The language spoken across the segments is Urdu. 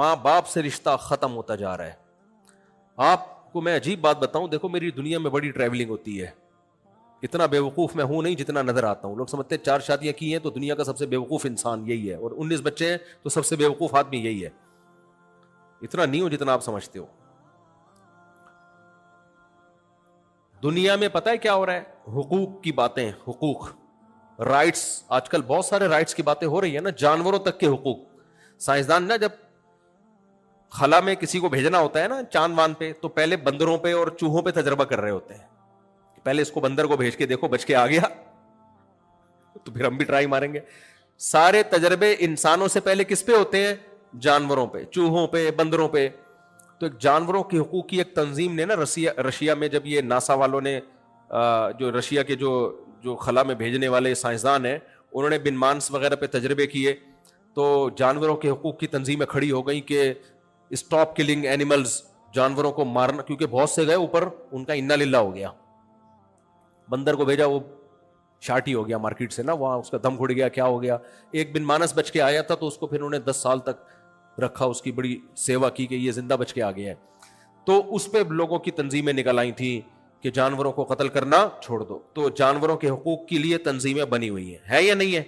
ماں باپ سے رشتہ ختم ہوتا جا رہا ہے. آپ کو میں عجیب بات بتاؤں, دیکھو میری دنیا میں بڑی ٹریولنگ ہوتی ہے, اتنا بے وقوف میں ہوں نہیں جتنا نظر آتا ہوں. لوگ سمجھتے ہیں 4 شادیاں کی ہیں تو دنیا کا سب سے بے وقوف انسان یہی ہے, اور 19 بچے ہیں تو سب سے بے وقوف آدمی یہی ہے. اتنا نہیں ہو جتنا آپ سمجھتے ہو. دنیا میں پتہ ہے کیا ہو رہا ہے؟ حقوق کی باتیں, حقوق, رائٹس. آج کل بہت سارے رائٹس کی باتیں ہو رہی ہیں نا, جانوروں تک کے حقوق. سائنسدان نا جب خلا میں کسی کو بھیجنا ہوتا ہے نا چاند وان پہ, تو پہلے بندروں پہ اور چوہوں پہ تجربہ کر رہے ہوتے ہیں. پہلے اس کو بندر کو بھیج کے دیکھو بچ کے آ گیا تو پھر ہم بھی ٹرائی ماریں گے. سارے تجربے انسانوں سے پہلے کس پہ ہوتے ہیں؟ جانوروں پہ, چوہوں پہ, بندروں پہ. تو ایک جانوروں کے حقوق کی ایک تنظیم نے نا رشیا میں, جب یہ ناسا والوں نے جو رشیا کے جو خلا میں بھیجنے والے سائنسدان ہیں انہوں نے بن مانس وغیرہ پہ تجربے کیے, تو جانوروں کے حقوق کی تنظیمیں کھڑی ہو گئیں کہ اسٹاپ کلنگ اینیملز, جانوروں کو مارنا, کیونکہ بہت سے گئے اوپر ان کا انا للہ ہو گیا. بندر کو بھیجا, وہ شارٹی ہو گیا مارکیٹ سے نا, وہاں اس کا دم گھڑ گیا, کیا ہو گیا. ایک بن مانس بچ کے آیا تھا تو اس کو پھر انہوں نے 10 سال تک رکھا, اس کی بڑی سیوا کی کہ یہ زندہ بچ کے آ گیا ہے. تو اس پہ لوگوں کی تنظیمیں نکل آئی تھیں کہ جانوروں کو قتل کرنا چھوڑ دو. تو جانوروں کے حقوق کے لیے تنظیمیں بنی ہوئی ہیں, ہے یا نہیں ہے؟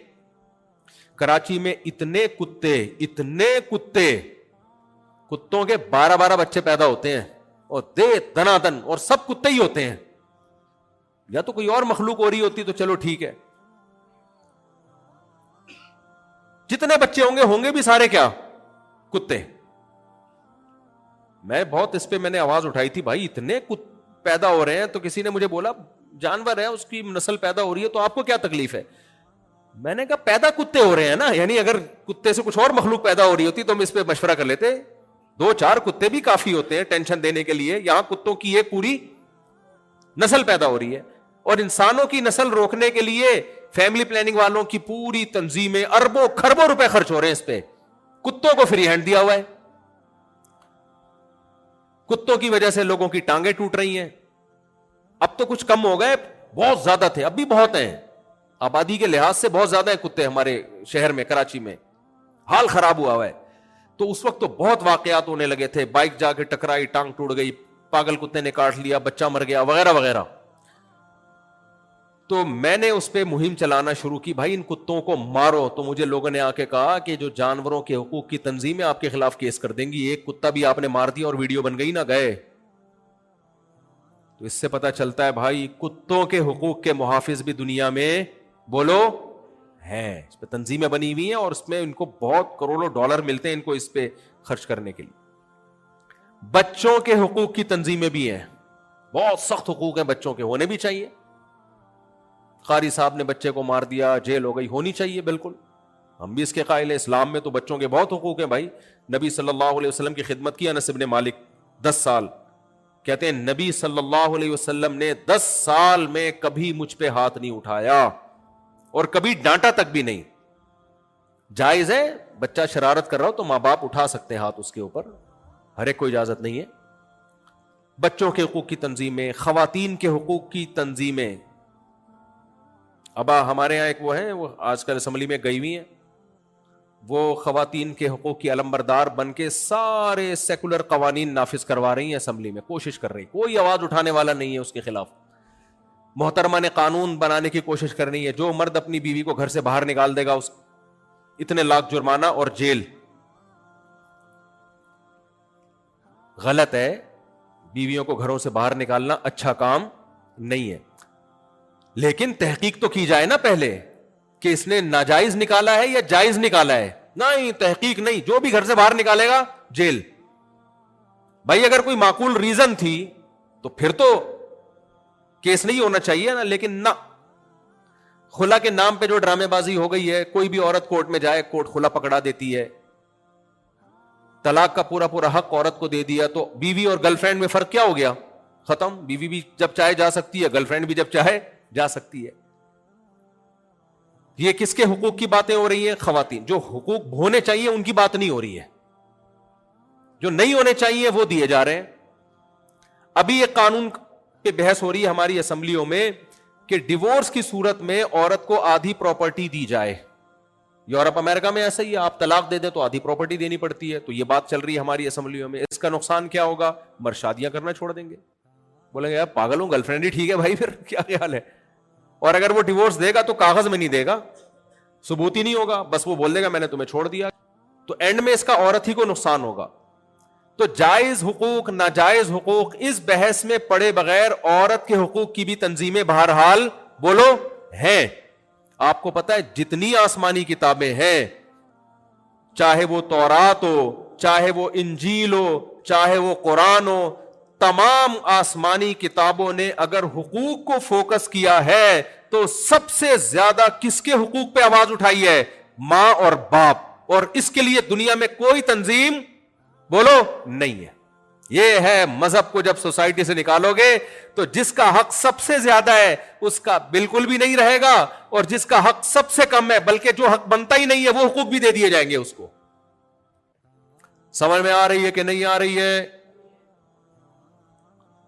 کراچی میں اتنے کتوں کے 12 بچے پیدا ہوتے ہیں, اور دے دنا دن, اور سب کتے ہی ہوتے ہیں. یا تو کوئی اور مخلوق ہو رہی ہوتی تو چلو ٹھیک ہے. جتنے بچے ہوں گے بھی سارے کیا؟ کتے. میں بہت اس پہ میں نے آواز اٹھائی تھی, بھائی اتنے پیدا ہو رہے ہیں. تو کسی نے مجھے بولا جانور ہے, اس کی نسل پیدا ہو رہی ہے تو آپ کو کیا تکلیف ہے؟ میں نے کہا پیدا کتے ہو رہے ہیں نا, یعنی اگر کتے سے کچھ اور مخلوق پیدا ہو رہی ہوتی تو ہم اس پہ مشورہ کر لیتے. 2-4 کتے بھی کافی ہوتے ہیں ٹینشن دینے کے لیے. یہاں کتوں کی ایک پوری نسل پیدا ہو رہی ہے, اور انسانوں کی نسل روکنے کے لیے فیملی پلاننگ والوں کی پوری تنظیمیں اربوں کھربوں روپے خرچ ہو رہے ہیں اس پہ. کتوں کو فری ہینڈ دیا ہوا ہے. کتوں کی وجہ سے لوگوں کی ٹانگیں ٹوٹ رہی ہیں. اب تو کچھ کم ہو گئے, بہت زیادہ تھے, اب بھی بہت ہیں. آبادی کے لحاظ سے بہت زیادہ ہیں کتے ہمارے شہر میں, کراچی میں حال خراب ہوا ہے. تو اس وقت تو بہت واقعات ہونے لگے تھے, بائک جا کے ٹکرائی, ٹانگ ٹوٹ گئی, پاگل کتے نے کاٹ لیا, بچہ مر گیا, وغیرہ وغیرہ. تو میں نے اس پہ مہم چلانا شروع کی, بھائی ان کتوں کو مارو. تو مجھے لوگوں نے آ کے کہا کہ جو جانوروں کے حقوق کی تنظیمیں آپ کے خلاف کیس کر دیں گی. ایک کتا بھی آپ نے مار دیا اور ویڈیو بن گئی, نہ گئے. تو اس سے پتا چلتا ہے بھائی کتوں کے حقوق کے محافظ بھی دنیا میں بولو ہیں. اس پہ تنظیمیں بنی ہوئی ہیں, اور اس میں ان کو بہت کروڑوں ڈالر ملتے ہیں ان کو اس پہ خرچ کرنے کے لیے. بچوں کے حقوق کی تنظیمیں بھی ہیں, بہت سخت حقوق ہیں بچوں کے, ہونے بھی چاہیے. قاری صاحب نے بچے کو مار دیا, جیل ہو گئی, ہونی چاہیے بالکل, ہم بھی اس کے قائل ہیں. اسلام میں تو بچوں کے بہت حقوق ہیں بھائی. نبی صلی اللہ علیہ وسلم کی خدمت کی انس بن مالک 10 سال, کہتے ہیں نبی صلی اللہ علیہ وسلم نے 10 سال میں کبھی مجھ پہ ہاتھ نہیں اٹھایا, اور کبھی ڈانٹا تک بھی نہیں. جائز ہے بچہ شرارت کر رہا ہو تو ماں باپ اٹھا سکتے ہیں ہاتھ اس کے اوپر, ہر ایک کو اجازت نہیں ہے. بچوں کے حقوق کی تنظیمیں, خواتین کے حقوق کی تنظیمیں. ابا ہمارے یہاں ایک وہ ہیں, وہ آج کل اسمبلی میں گئی ہوئی ہیں, وہ خواتین کے حقوق کی علمبردار بن کے سارے سیکولر قوانین نافذ کروا رہی ہیں اسمبلی میں, کوشش کر رہی, کوئی آواز اٹھانے والا نہیں ہے اس کے خلاف. محترمہ نے قانون بنانے کی کوشش کرنی ہے, جو مرد اپنی بیوی کو گھر سے باہر نکال دے گا اس اتنے لاکھ جرمانہ اور جیل. غلط ہے, بیویوں کو گھروں سے باہر نکالنا اچھا کام نہیں ہے. لیکن تحقیق تو کی جائے نا پہلے کہ اس نے ناجائز نکالا ہے یا جائز نکالا ہے. نہیں, تحقیق نہیں, جو بھی گھر سے باہر نکالے گا جیل. بھائی اگر کوئی معقول ریزن تھی تو پھر تو کیس نہیں ہونا چاہیے نا. لیکن نہ, خلا کے نام پہ جو ڈرامے بازی ہو گئی ہے, کوئی بھی عورت کورٹ میں جائے کورٹ خلا پکڑا دیتی ہے. طلاق کا پورا پورا حق عورت کو دے دیا, تو بیوی اور گرل فرینڈ میں فرق کیا ہو گیا؟ ختم. بیوی بھی جب چاہے جا سکتی ہے, گرل فرینڈ بھی جب چاہے جا سکتی ہے. یہ کس کے حقوق کی باتیں ہو رہی ہیں؟ خواتین. جو حقوق ہونے چاہیے ان کی بات نہیں ہو رہی ہے, جو نہیں ہونے چاہیے وہ دیے جا رہے ہیں. ابھی ایک قانون پہ بحث ہو رہی ہے ہماری اسمبلیوں میں کہ ڈیورس کی صورت میں عورت کو آدھی پراپرٹی دی جائے. یورپ امریکہ میں ایسا ہی ہے, آپ طلاق دے دیں تو آدھی پراپرٹی دینی پڑتی ہے. تو یہ بات چل رہی ہے ہماری اسمبلیوں میں. اس کا نقصان کیا ہوگا؟ مرد شادیاں کرنا چھوڑ دیں گے, بولیں گے یار پاگل ہوں, گرل فرینڈ ہی ٹھیک ہے بھائی, پھر کیا خیال ہے. اور اگر وہ ڈیورس دے گا تو کاغذ میں نہیں دے گا, ثبوت ہی نہیں ہوگا, بس وہ بول دے گا میں نے تمہیں چھوڑ دیا. تو اینڈ میں اس کا عورت ہی کو نقصان ہوگا. تو جائز حقوق ناجائز حقوق اس بحث میں پڑے بغیر عورت کے حقوق کی بھی تنظیمیں بہرحال بولو ہیں. آپ کو پتا ہے جتنی آسمانی کتابیں ہیں, چاہے وہ تورات ہو, چاہے وہ انجیل ہو, چاہے وہ قرآن ہو, تمام آسمانی کتابوں نے اگر حقوق کو فوکس کیا ہے تو سب سے زیادہ کس کے حقوق پہ آواز اٹھائی ہے؟ ماں اور باپ. اور اس کے لیے دنیا میں کوئی تنظیم بولو نہیں ہے. یہ ہے مذہب کو جب سوسائٹی سے نکالو گے تو جس کا حق سب سے زیادہ ہے اس کا بالکل بھی نہیں رہے گا, اور جس کا حق سب سے کم ہے بلکہ جو حق بنتا ہی نہیں ہے وہ حقوق بھی دے دیے جائیں گے اس کو. سمجھ میں آ رہی ہے کہ نہیں آ رہی ہے؟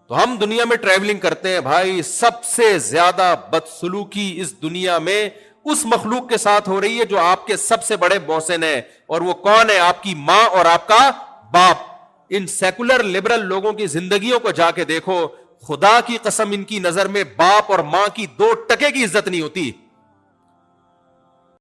تو ہم دنیا میں ٹریولنگ کرتے ہیں بھائی, سب سے زیادہ بدسلوکی اس دنیا میں اس مخلوق کے ساتھ ہو رہی ہے جو آپ کے سب سے بڑے محسن ہیں, اور وہ کون ہے؟ آپ کی ماں اور آپ کا باپ. ان سیکولر لبرل لوگوں کی زندگیوں کو جا کے دیکھو, خدا کی قسم ان کی نظر میں باپ اور ماں کی 2 ٹکے کی عزت نہیں ہوتی.